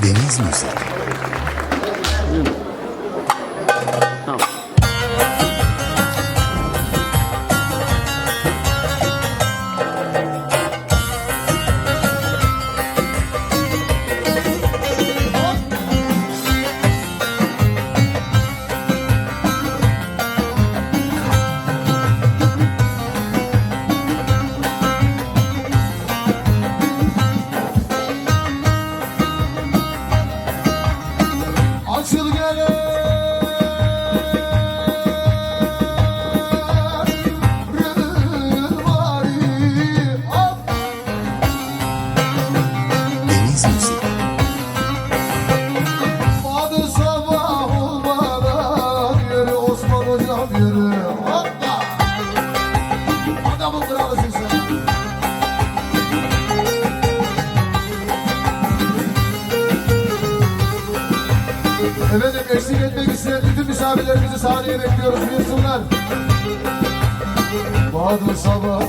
Deniz Müzik. Tamam. Açıl gele Deniz Müzik. adı sabah olmadan yürü Osman hocam yürü. Hoppa! Adamın kralısın sen. Efendim eşlik etmek isteyen bütün misafirlerimizi sahneye bekliyoruz. Buyursunlar. Bahadır sabah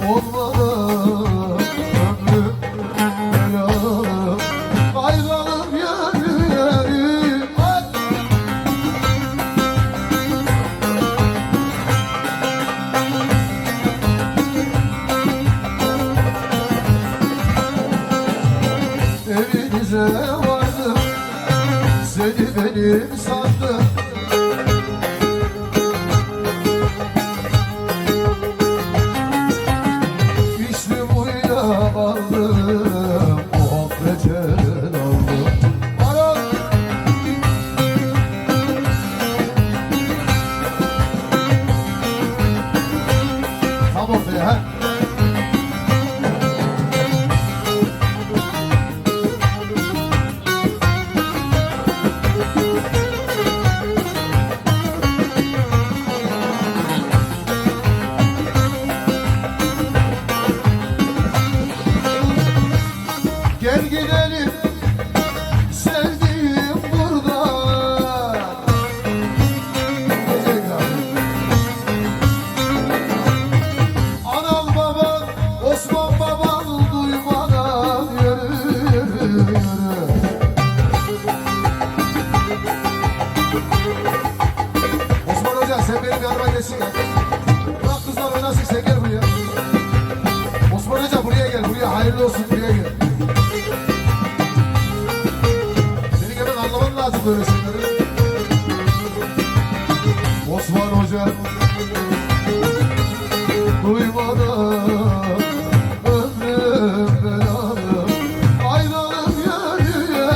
olmadan ömrüm belalım ayrılıp yürü yürü. Evinize vardım, seni benim sandım. İçtim uyuyamadım, muhabbeten aldım. Aram! Tam ortaya ha. Gel gidelim sevdiğim burada. Anam baban Osman baban duymadan yürü yürü yürü. Osman Hoca sen benim yanıma geçsin ya. Bırak kızlar oynasın sen gel buraya. Osman Hoca buraya gel buraya hayırlı olsun buraya gel. Senin hemen anlaman lazım böyle şeyleri. Osman Hoca duymadan ömrüm belalım ayrılıp yürü yürü.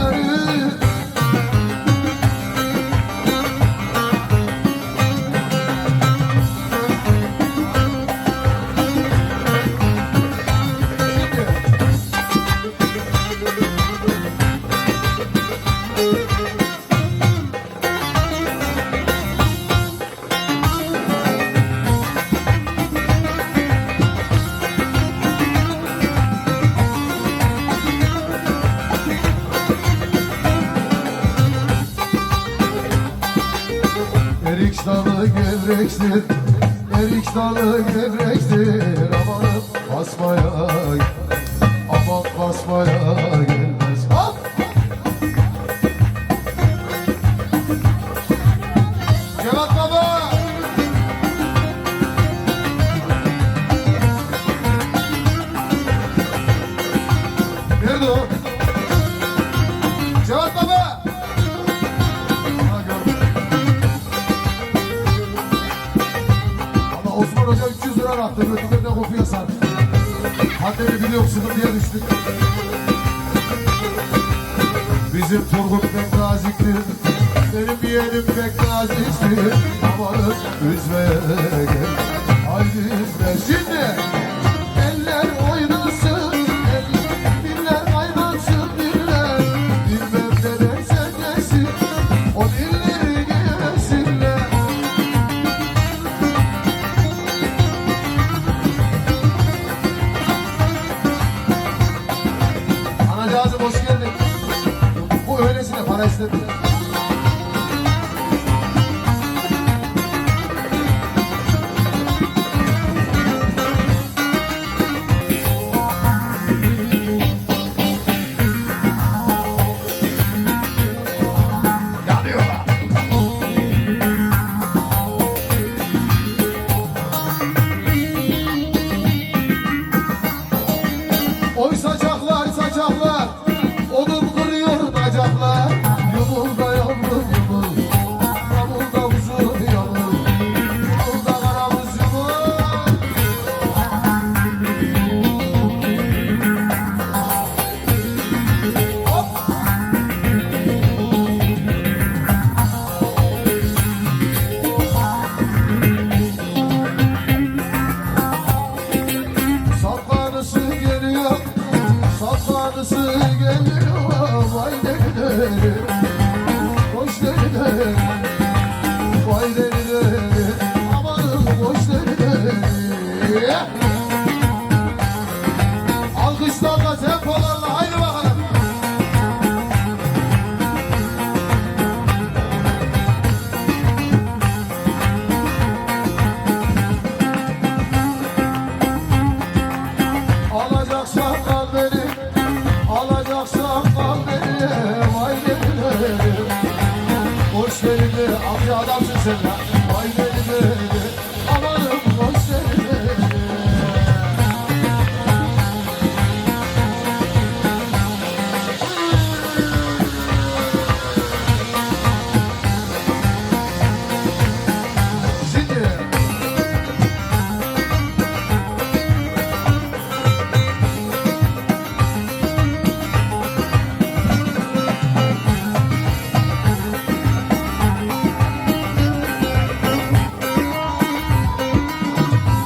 Erik dalı gevrektir, erik dalı gevrektir. Amanım basmaya, aman basmaya gelmez. Hop! Cevat Baba! Nerede o? Cevat Baba! Ha, gördüm. Ama Osman Hoca 300 lira attı, götürden kopuya sardı. Annemi biliyorum, sıkıntıya düştük. Bizim Turgut pek naziktir, benim yeğenim pek naziktir. Amanın üzmeye gel, haydi üzme. Şimdi eller oynasın, diller kaynatsın diller. Bilmem ne dersen desin, o dilleri gelsinler. Anacığım hoş geldin. Bu öylesine para istemiyor. zamanısı geliyor. Vay deli deli, hoş deli deli, vay deli deli, amanın hoş deli deli. Alkışlarla, tempolarla, haydi bakalım. Alacaksan kal beni, alacaksan kal beni, vay deli deli. Hoş deli, amca adamsın sen lan. Vay deli deli, amanım hoş deli deli. Şimdi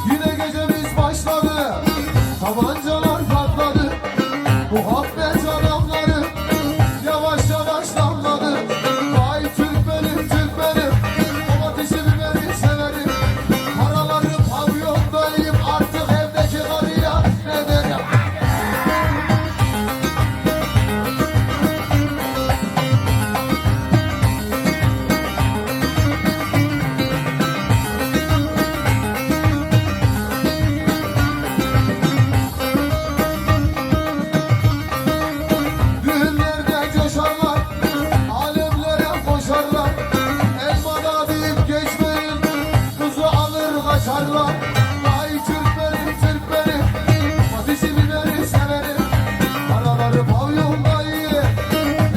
yine gecemiz başladı, tabancalar patladı, muhabbet adamları yavaş yavaş damladı. Vay Türkmenim, Türkmenim, domatesi biberi severim, paraları pavyondayım, artık evdeki karıya ne derim? Düğünlerde coşarlar, alemlere koşarlar, elmada deyip geçmeyin, kızı alır kaçarlar. Vay Türkmenim, Türkmenim, domatesi biberi severim, paraları pavyondayım,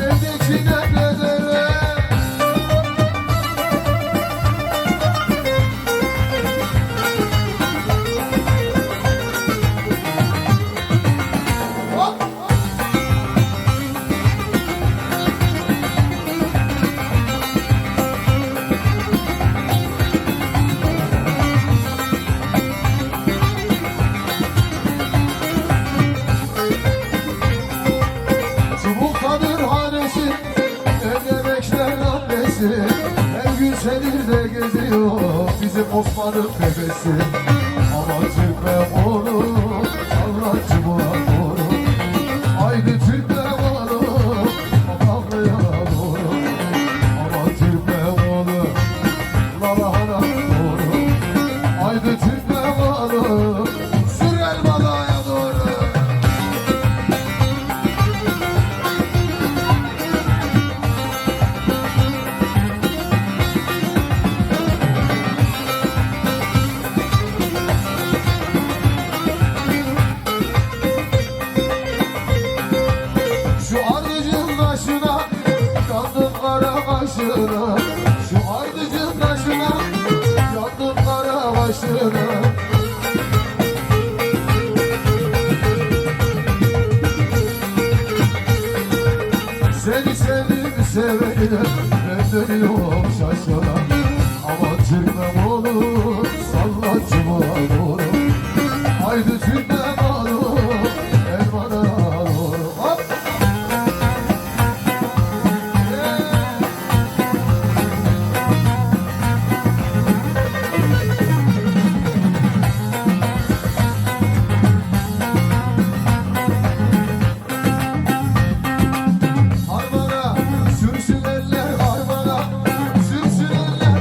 evdekine ne derim? Hop! Çubuktadır hanesi, evde bekler annesi, her gün senirde geziyor bizim Osman'ın bebesi. Ama Türkmen oğlum, savratçı bu oğlum, haydi Türkmen oğlum, kafamlıya doğru. Ama Türkmen oğlum, lalahana doğru, haydi Türkmen oğlum, sür elmalaya doğru. Şu ardıcın taşına, yandım kara kaşına. Şu ardıcın taşına, yandım kara kaşına. Seni sevdim sevene, ben dönüyorum şaşkına. Ama Türkmen olur, sallatçı bu doğru. Haydi Türkmen olur, elmana doğru. Hop! Harmana, sürsün eller harmana, sürsün eller.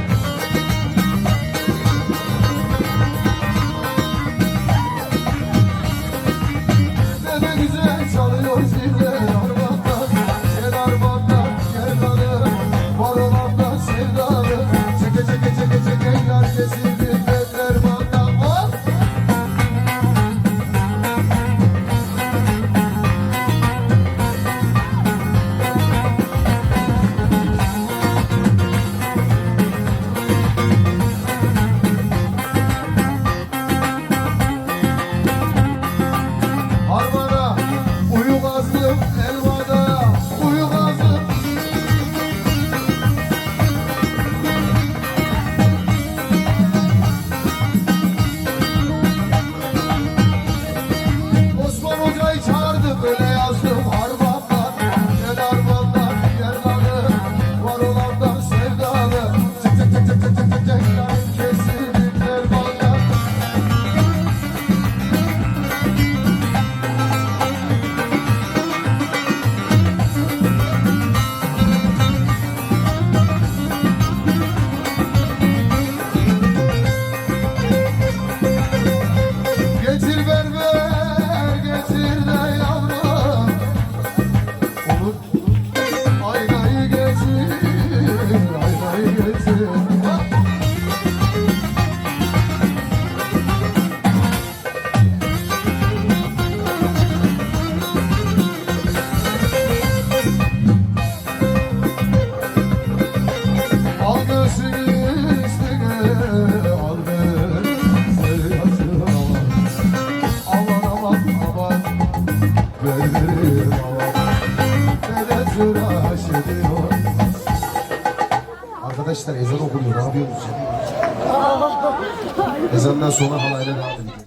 tıraş ediyor. Arkadaşlar ezan okunuyor, ne yapıyorsunuz ya? Ezandan sonra halayla devam ediyor.